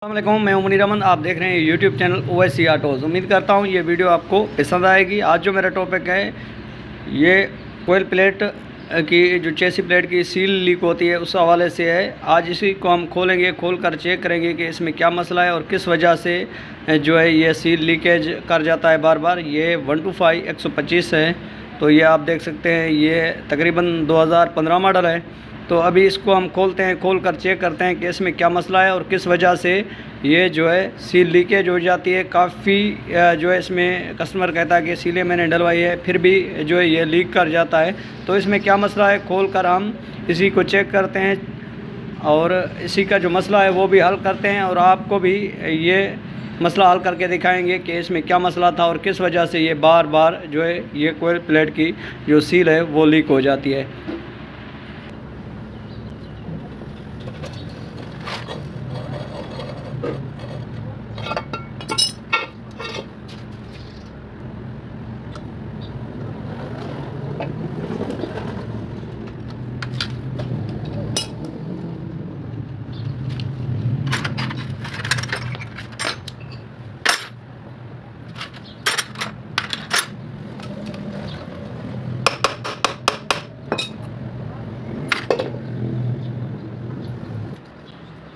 अस्सलामुअलैकुम, मैं मुनीर अमन। आप देख रहे हैं यूट्यूब चैनल ओवैसी ऑटोज़। उम्मीद करता हूं ये वीडियो आपको पसंद आएगी। आज जो मेरा टॉपिक है ये कोयल प्लेट की जो चेसी प्लेट की सील लीक होती है उस हवाले से है। आज इसी को हम खोलेंगे, खोलकर चेक करेंगे कि इसमें क्या मसला है और किस वजह से जो है ये सील लीकेज कर जाता है बार बार। ये 125 125 है, तो ये आप देख सकते हैं ये तकरीबन 2015 मॉडल है। तो अभी इसको हम खोलते हैं, खोल कर चेक करते हैं कि इसमें क्या मसला है और किस वजह से ये जो है सील लीकेज हो जाती है। काफ़ी जो है इसमें कस्टमर कहता है कि सीलें मैंने डलवाई है फिर भी जो है ये लीक कर जाता है। तो इसमें क्या मसला है, खोल कर हम इसी को चेक करते हैं और इसी का जो मसला है वो भी हल करते हैं और आपको भी ये मसला हल करके दिखाएंगे कि इसमें क्या मसला था और किस वजह से ये बार बार जो है ये कोयल प्लेट की जो सील है वो लीक हो जाती है।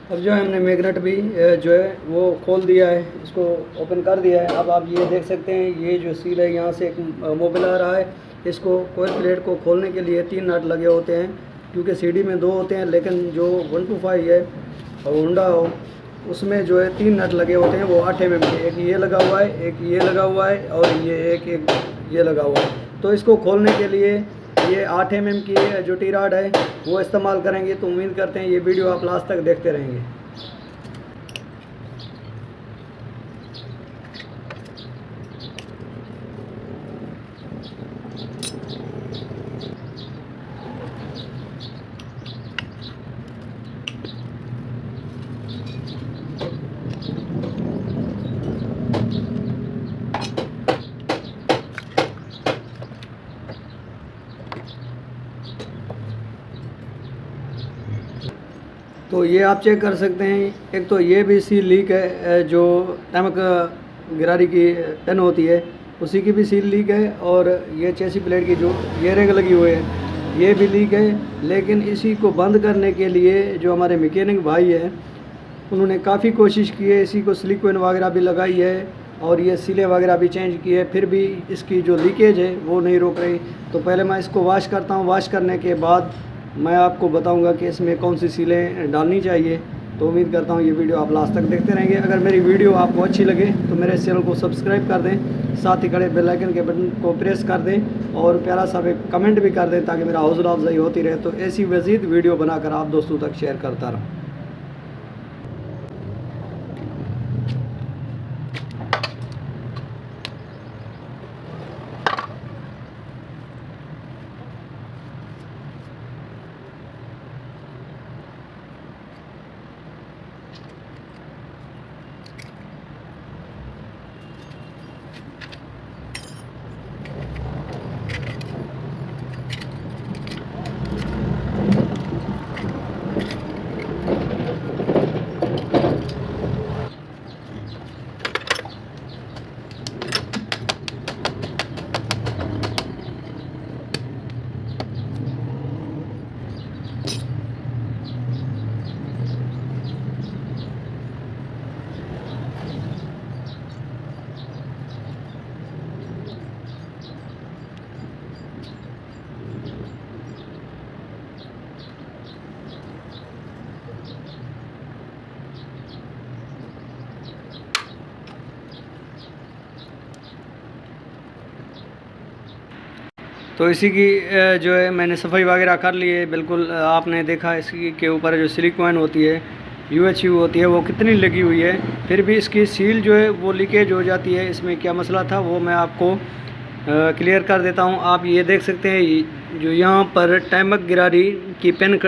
अब जो है हमने मैग्नेट भी जो है वो खोल दिया है, इसको ओपन कर दिया है। अब आप ये देख सकते हैं ये जो सील है यहाँ से एक मोबिल आ रहा है। इसको कोयल प्लेट को खोलने के लिए 3 नट लगे होते हैं, क्योंकि सीडी में 2 होते हैं, लेकिन जो 125 है होंडा हो उसमें जो है 3 नट लगे होते हैं वो 8 mm के। एक ये लगा हुआ है, एक ये लगा हुआ है और ये एक ये लगा हुआ है। तो इसको खोलने के लिए ये 8 mm की जो टी रॉड है वो इस्तेमाल करेंगे। तो उम्मीद करते हैं ये वीडियो आप लास्ट तक देखते रहेंगे। तो ये आप चेक कर सकते हैं, एक तो ये भी सील लीक है, जो टमक गिरारी की टन होती है उसी की भी सील लीक है, और ये चेसी प्लेट की जो ये रिंग लगी हुई है ये भी लीक है। लेकिन इसी को बंद करने के लिए जो हमारे मैकेनिक भाई हैं उन्होंने काफ़ी कोशिश की है, इसी को सिलिकॉन वगैरह भी लगाई है और ये सीलें वगैरह भी चेंज की है, फिर भी इसकी जो लीकेज है वो नहीं रोक रही। तो पहले मैं इसको वॉश करता हूँ, वॉश करने के बाद मैं आपको बताऊंगा कि इसमें कौन सी सीलें डालनी चाहिए। तो उम्मीद करता हूँ ये वीडियो आप लास्ट तक देखते रहेंगे। अगर मेरी वीडियो आपको अच्छी लगे तो मेरे चैनल को सब्सक्राइब कर दें, साथ ही खड़े बेल आइकन के बटन को प्रेस कर दें और प्यारा सा एक कमेंट भी कर दें, ताकि मेरा हौसला अफजाई होती रहे। तो ऐसी मज़ीद वीडियो बनाकर आप दोस्तों तक शेयर करता रहूँ। तो इसी की जो है मैंने सफाई वगैरह कर ली है। बिल्कुल आपने देखा इसकी के ऊपर जो सिलिकॉन होती है UHU होती है वो कितनी लगी हुई है, फिर भी इसकी सील जो है वो लीकेज हो जाती है। इसमें क्या मसला था वो मैं आपको क्लियर कर देता हूँ। आप ये देख सकते हैं जो यहाँ पर टैमक गिरारी की पेन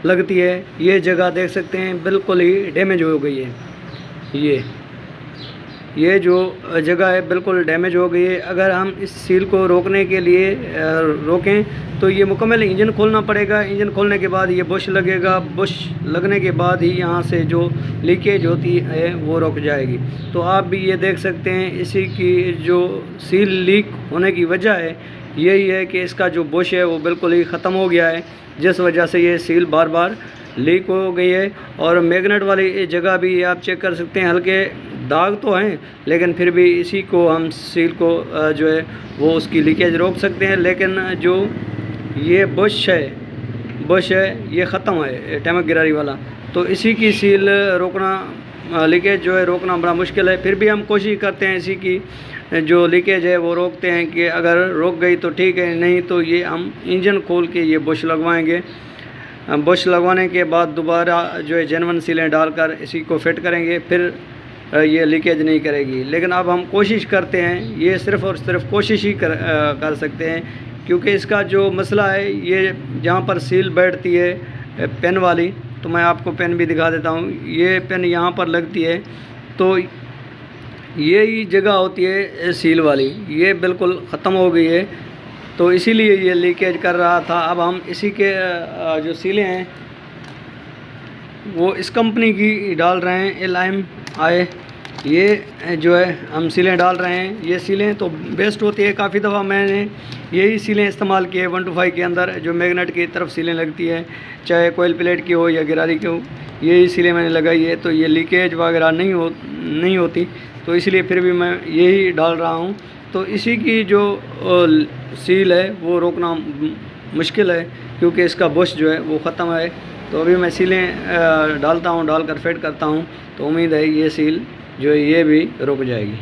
लगती है, ये जगह देख सकते हैं बिल्कुल ही डैमेज हो गई है। ये ये जो जगह है बिल्कुल डैमेज हो गई है। अगर हम इस सील को रोकने के लिए रोकें तो ये मुकम्मल इंजन खोलना पड़ेगा। इंजन खोलने के बाद ये बुश लगेगा। बुश लगने के बाद ही यहाँ से जो लीकेज होती है वो रुक जाएगी। तो आप भी ये देख सकते हैं इसी की जो सील लीक होने की वजह है यही है कि इसका जो बुश है वो बिल्कुल ही ख़त्म हो गया है, जिस वजह से ये सील बार बार लीक हो गई है। और मैग्नेट वाली जगह भी आप चेक कर सकते हैं, हल्के दाग तो हैं लेकिन फिर भी इसी को हम सील को जो है वो उसकी लीकेज रोक सकते हैं। लेकिन जो ये बुश है ये ख़त्म है टैमक गिरारी वाला, तो इसी की सील रोकना, लीकेज जो है रोकना बड़ा मुश्किल है। फिर भी हम कोशिश करते हैं इसी की जो लीकेज है वो रोकते हैं कि अगर रुक गई तो ठीक है, नहीं तो ये हम इंजन खोल के ये बुश लगवाएंगे। बुश लगवाने के बाद दोबारा जो है जेन्युइन सीलें डालकर इसी को फिट करेंगे, फिर ये लीकेज नहीं करेगी। लेकिन अब हम कोशिश करते हैं, ये सिर्फ़ और सिर्फ कोशिश ही कर सकते हैं, क्योंकि इसका जो मसला है ये जहाँ पर सील बैठती है पेन वाली, तो मैं आपको पेन भी दिखा देता हूँ। ये पेन यहाँ पर लगती है तो यही जगह होती है सील वाली, ये बिल्कुल ख़त्म हो गई है, तो इसीलिए ये लीकेज कर रहा था। अब हम इसी के जो सीलें हैं वो इस कंपनी की डाल रहे हैं, LMI। ये जो है हम सीलें डाल रहे हैं। ये सीलें तो बेस्ट होती है, काफ़ी दफ़ा मैंने यही सीलें इस्तेमाल की है 125 के अंदर, जो मैग्नेट की तरफ सीलें लगती है, चाहे कोयल प्लेट की हो या गिरारी की हो, यही सीलें मैंने लगाई है। तो ये लीकेज वगैरह नहीं होती, तो इसलिए फिर भी मैं यही डाल रहा हूँ। तो इसी की जो सील है वो रोकना मुश्किल है, क्योंकि इसका बुश जो है वो ख़त्म है। तो अभी मैं सीलें डालकर फिट करता हूँ, तो उम्मीद है ये सील जो है ये भी रुक जाएगी।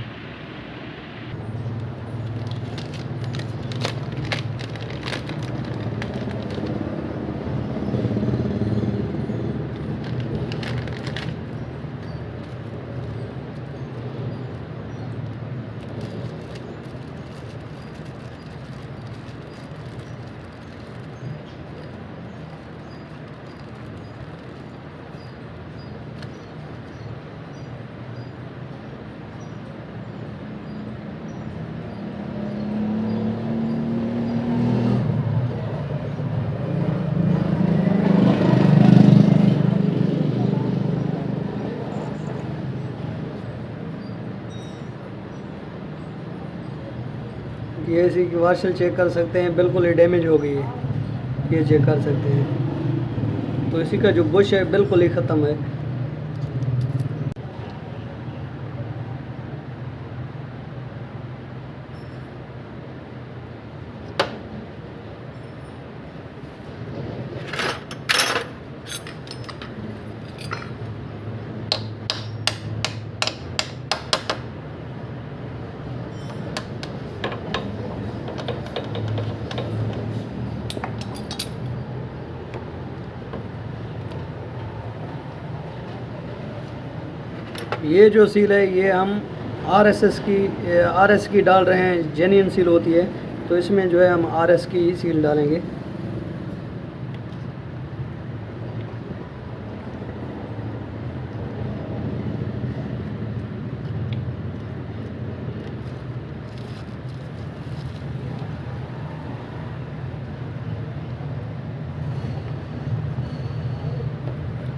ये इसी की वाशल चेक कर सकते हैं, बिल्कुल ही डैमेज हो गई है, ये चेक कर सकते हैं। तो इसी का जो बुश है बिल्कुल ही ख़त्म है। ये जो सील है ये हम RS की डाल रहे हैं, जेन्युइन सील होती है, तो इसमें जो है हम RS की ही सील डालेंगे।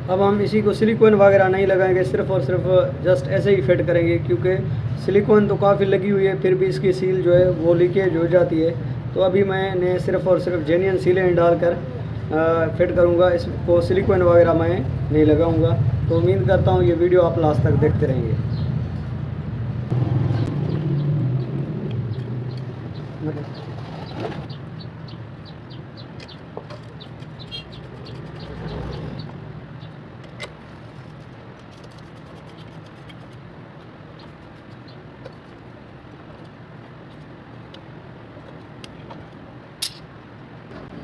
अब हम इसी को सिलिकॉन वगैरह नहीं लगाएंगे, सिर्फ़ और सिर्फ जस्ट ऐसे ही फिट करेंगे, क्योंकि सिलिकॉन तो काफ़ी लगी हुई है, फिर भी इसकी सील जो है वो लीकेज हो जाती है। तो अभी मैंने सिर्फ़ और सिर्फ जेन्युइन सीलें डालकर फिट करूँगा, इसको सिलिकॉन वगैरह मैं नहीं लगाऊँगा। तो उम्मीद करता हूँ ये वीडियो आप लास्ट तक देखते रहेंगे।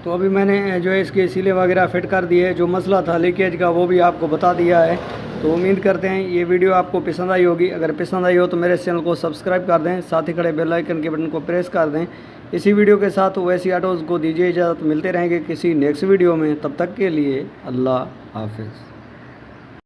तो अभी मैंने जो है इसके सीले वगैरह फिट कर दिए, जो मसला था लीकेज का वो भी आपको बता दिया है। तो उम्मीद करते हैं ये वीडियो आपको पसंद आई होगी। अगर पसंद आई हो तो मेरे चैनल को सब्सक्राइब कर दें, साथ ही खड़े बेल आइकन के बटन को प्रेस कर दें। इसी वीडियो के साथ ओवैसी ऑटोज़ को दीजिए इजाज़त। मिलते रहेंगे किसी नेक्स्ट वीडियो में, तब तक के लिए अल्लाह हाफिज़।